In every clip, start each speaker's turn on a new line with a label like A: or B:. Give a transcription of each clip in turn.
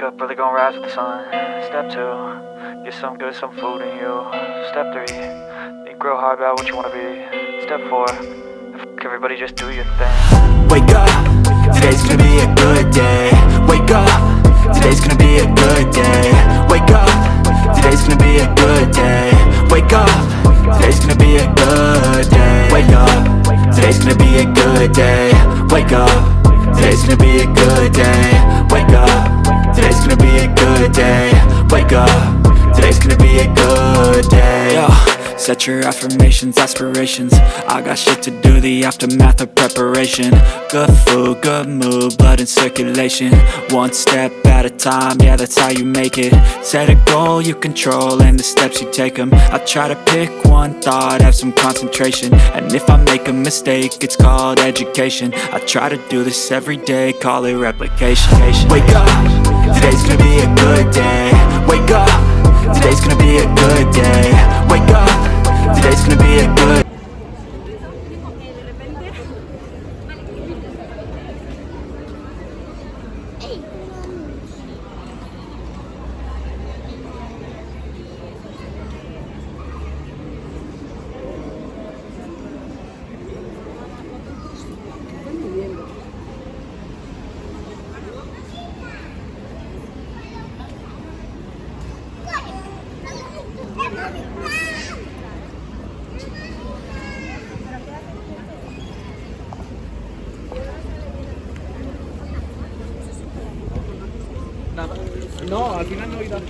A: up, really gonna rise with the sun. Step 2, get some good, some food in you. Step 3, think real hard about what you wanna be. Step 4, everybody just do your thing.
B: Wake up, today's gonna be a good day. Wake up, today's gonna be a good day. Wake up, today's gonna be a good day. Wake up, today's gonna be a good day. Wake up, today's gonna be a good day. Wake up, today's gonna be a good day. Wake up, today's gonna be a good day. Wake up, today's gonna be a good day. Yo, set your affirmations, aspirations. I got shit to do, the aftermath of preparation. Good food, good mood, blood in circulation. One step at a time, yeah, that's how you make it. Set a goal you control and the steps you take them. I try to pick one thought, have some concentration. And if I make a mistake, it's called education. I try to do this every day, call it replication. Wake up, today's gonna be a good day. Wake up, today's gonna be a good day. Wake up, today's gonna be a good.
C: No, al final no he ido a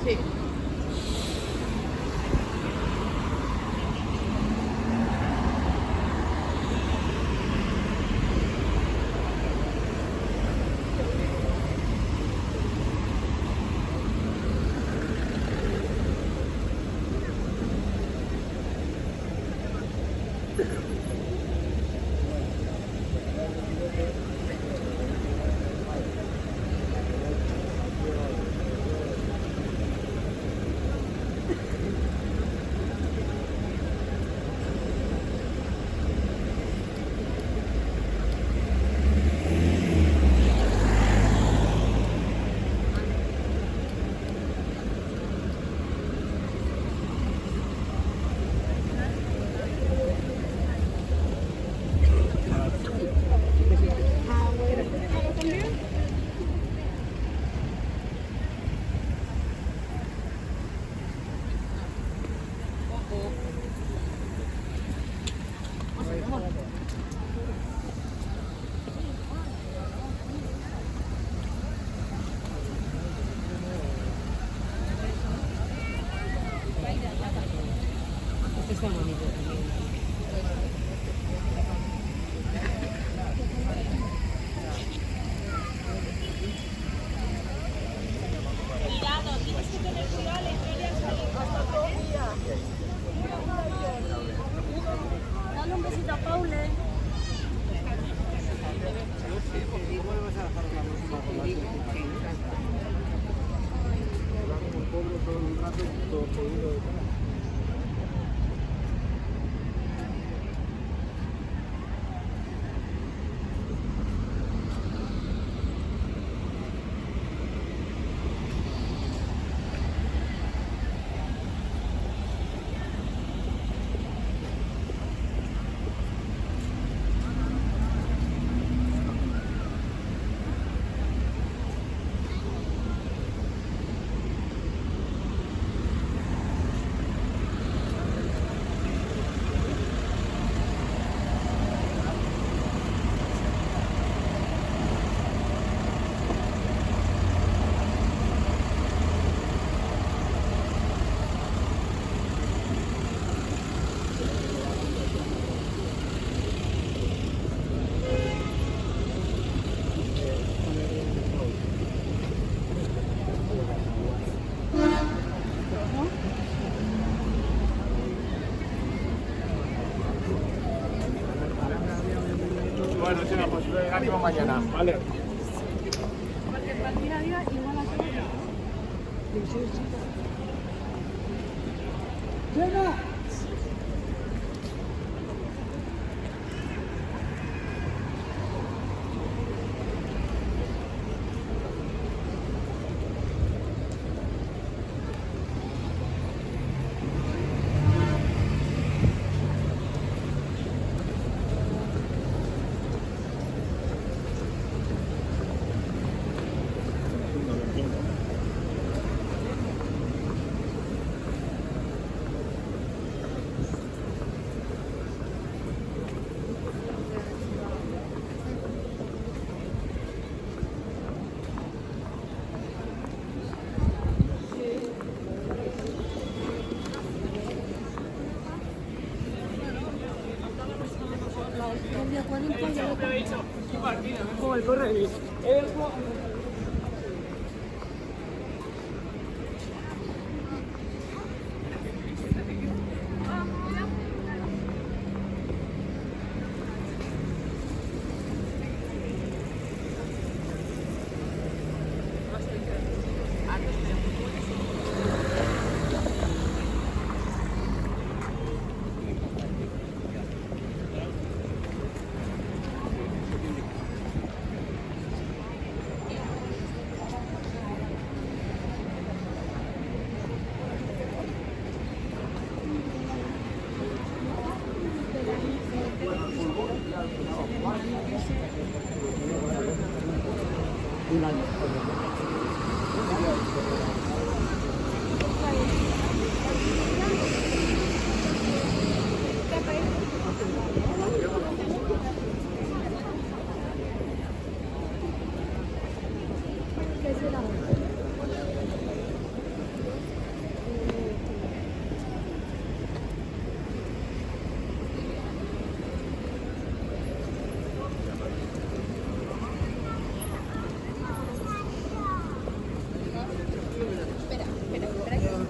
C: Sí.
D: está bonito también.
E: Cuidado, tienes que tener cuidado, la historia salida. Dale un besito a Paule.
C: Bueno, sí, pues venimos mañana. Vale.
E: Porque para el día a día igual a todo. El día 40 ya lo tengo. Como el correo.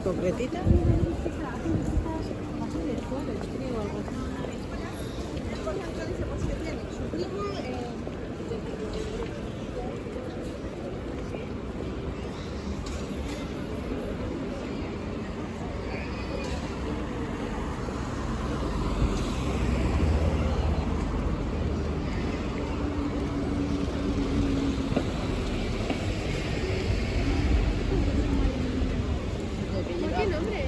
D: Completita.
E: ¿Qué nombre?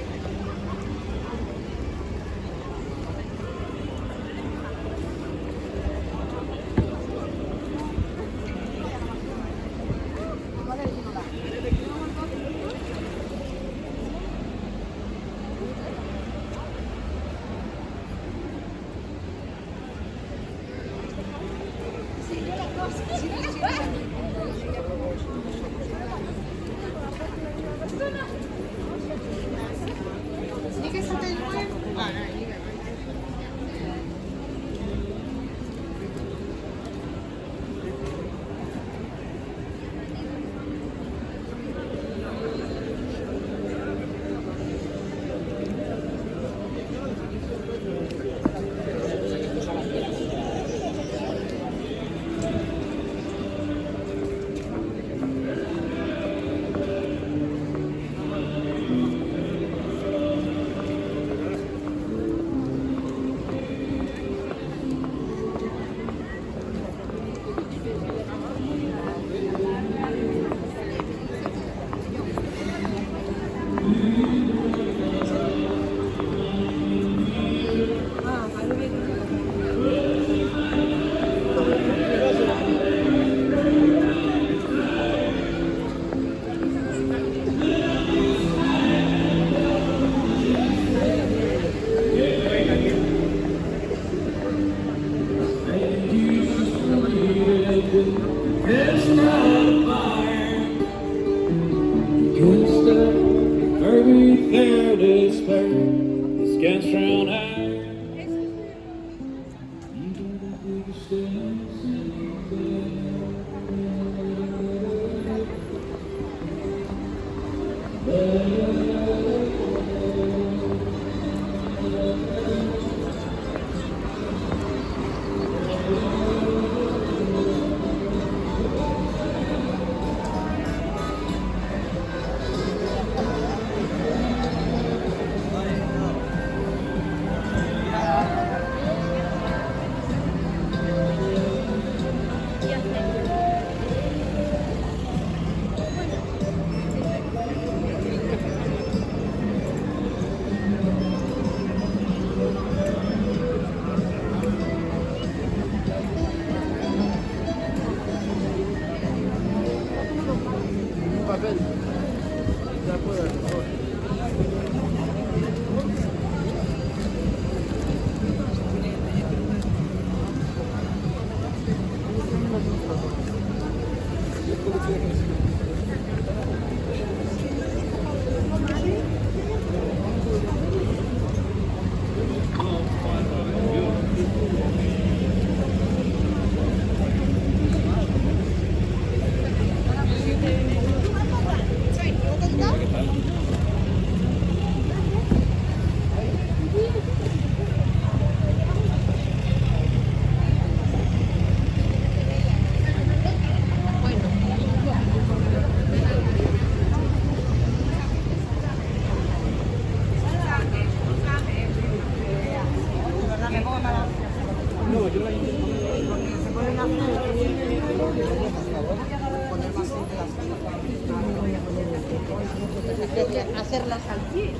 D: There's not a fire. Good stuff. Everything is burnt. This can't drown out. You do the biggest things
E: hacerlas al pie.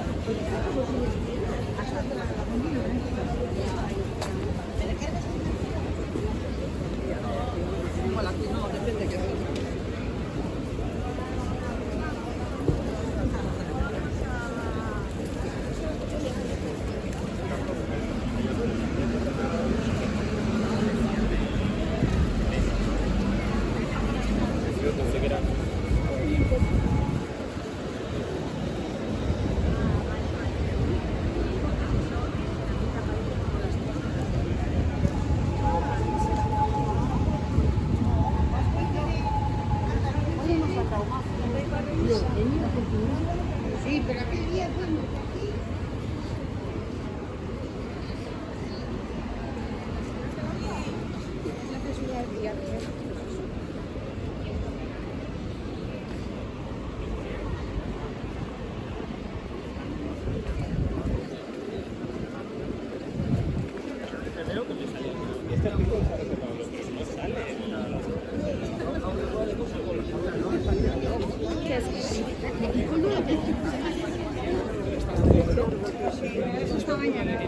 E: Sí, pero aquel día fue aquí. Esta mañana.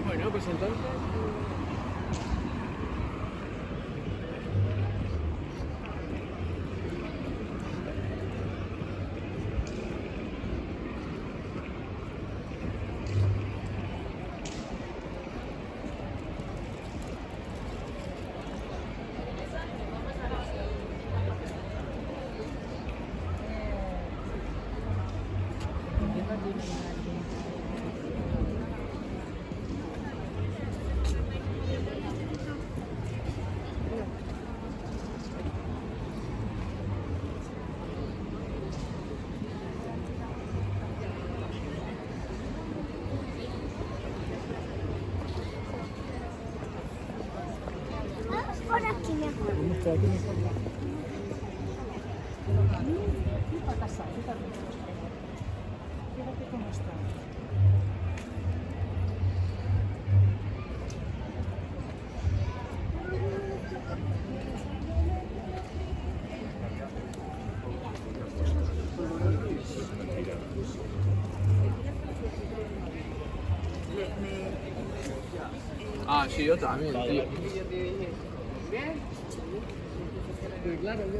C: Bueno, pues entonces...
F: Vamos por aquí mejor.
C: Ah, sí, yo también, tío. Claro, yo...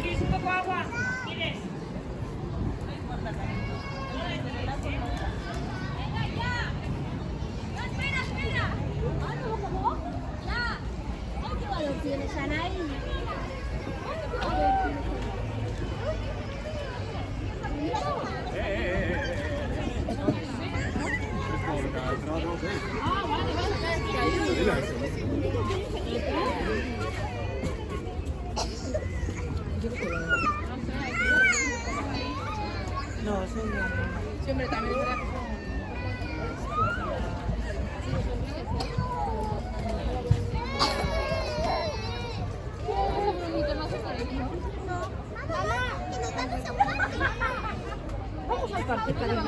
E: ¿Quieres un poco de agua? ¿Quieres? Venga ya. No, espera, espera. ¿Cómo? Ya. ¿Qué valor tienes, Anaí? ¿Qué valor tienes? Ah, vale, vale.
G: No, son
E: Siempre también es verdad.
F: Vamos al parque, cariño.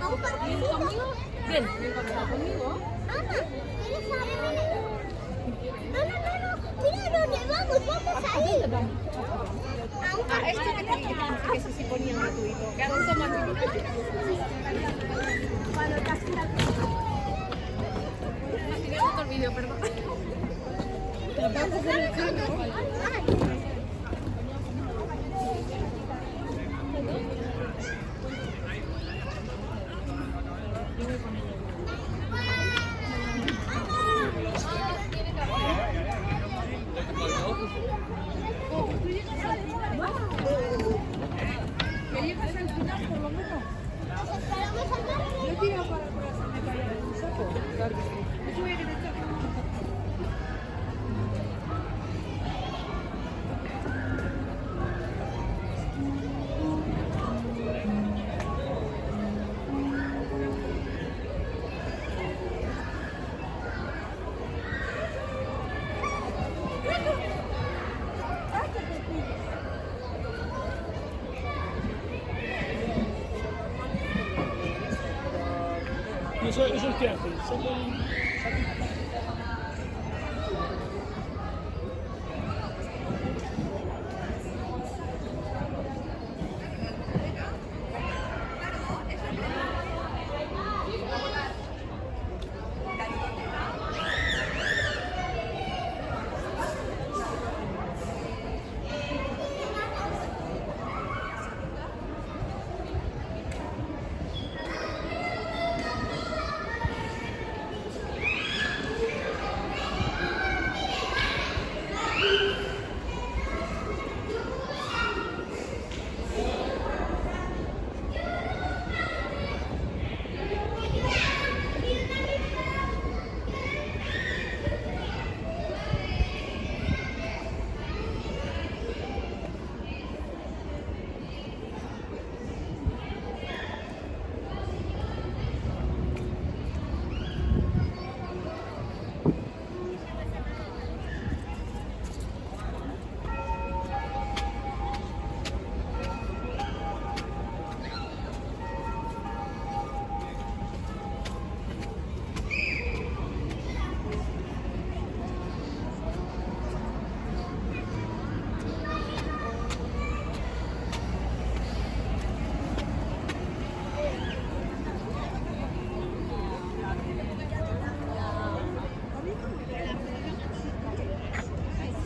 F: ¿A un parque? ¿Conmigo?
E: Ven, ven conmigo.
F: Mamá, ¿quieres saber? No. Mira dónde vamos ahí. A un parque.
E: Esto que eso sí ponía gratuito. Que hago automático.
F: Cuando casi la...
E: Tienes otro vídeo, perdón. ¿Me llegas al final por lo menos? Yo tiro para ponerme para allá en un saco. Claro que sí. Yo voy a que te eche.
D: Eso es que hace.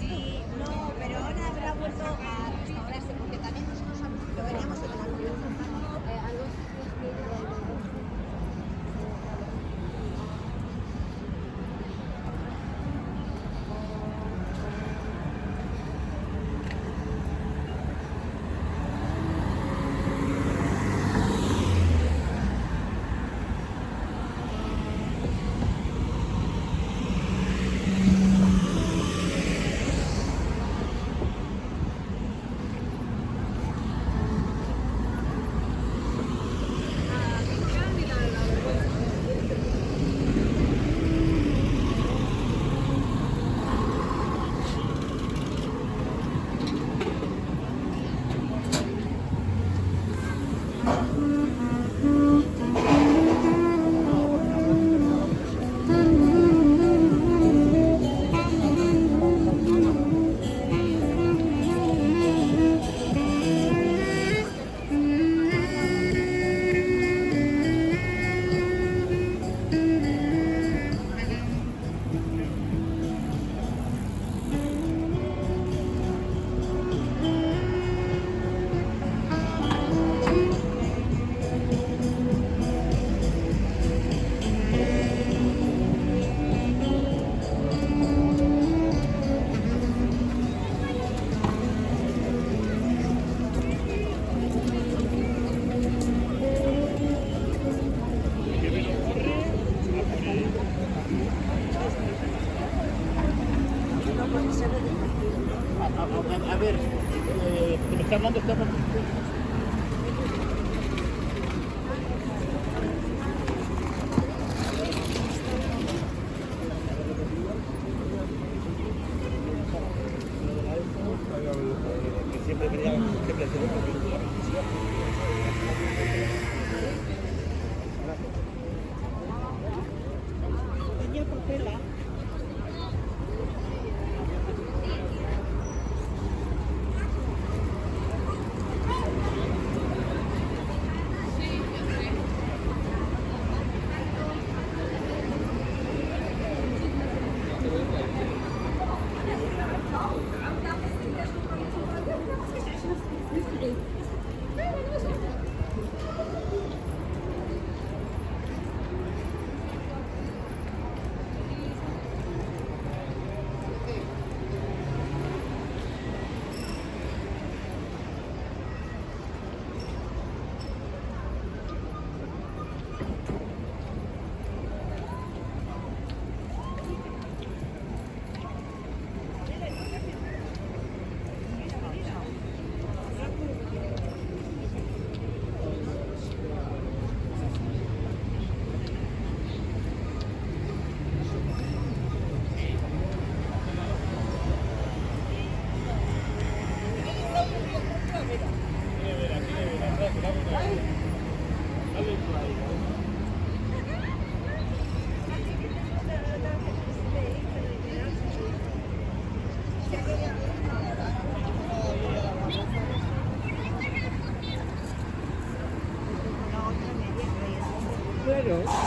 E: Sí, no, pero ahora habrá vuelto a restaurarse porque también nosotros lo veníamos en la
D: A ver, me está hablando esta parte. Siempre quería
C: Claro.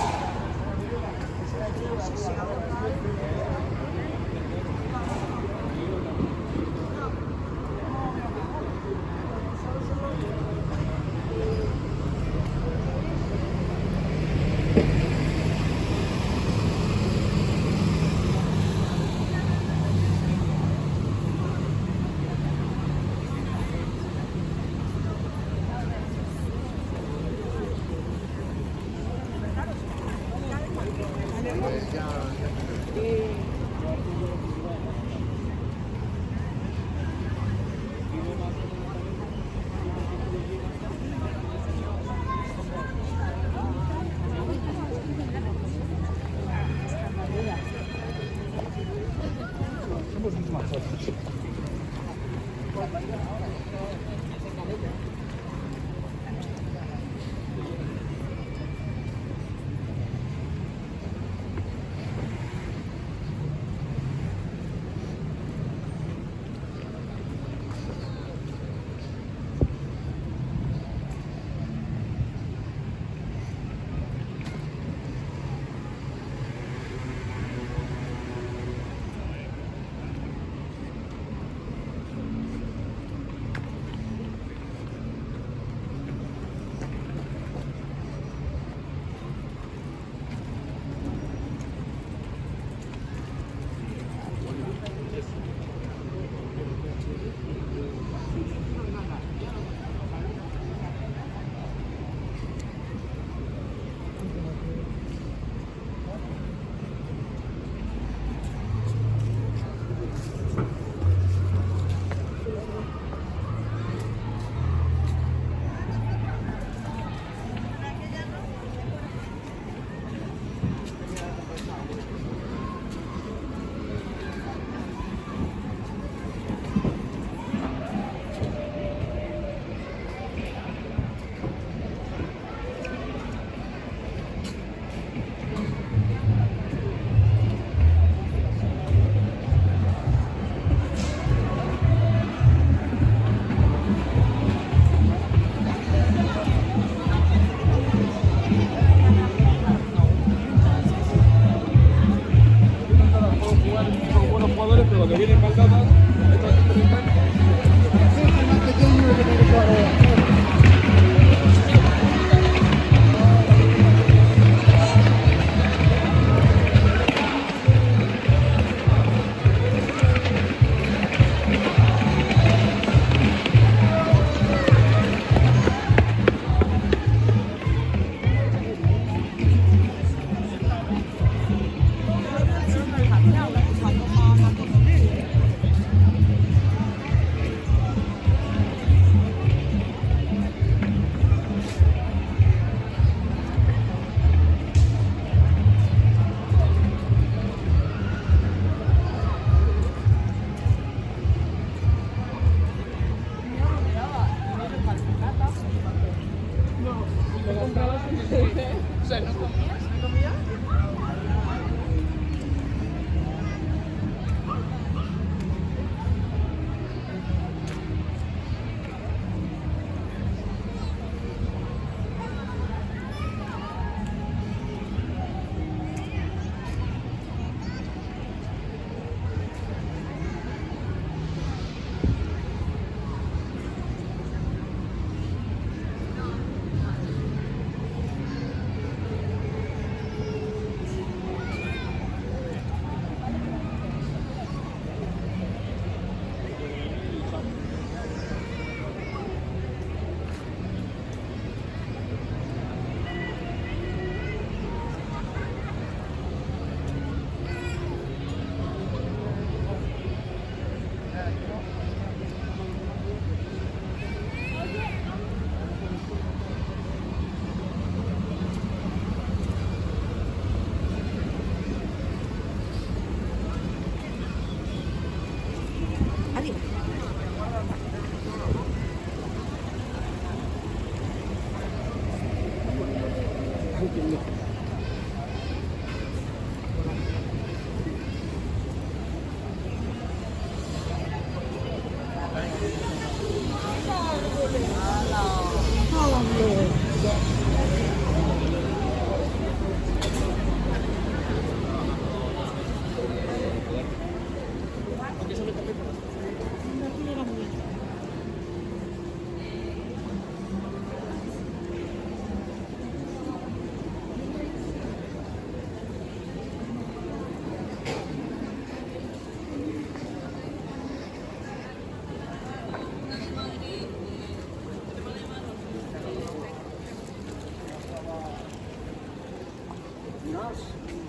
D: nos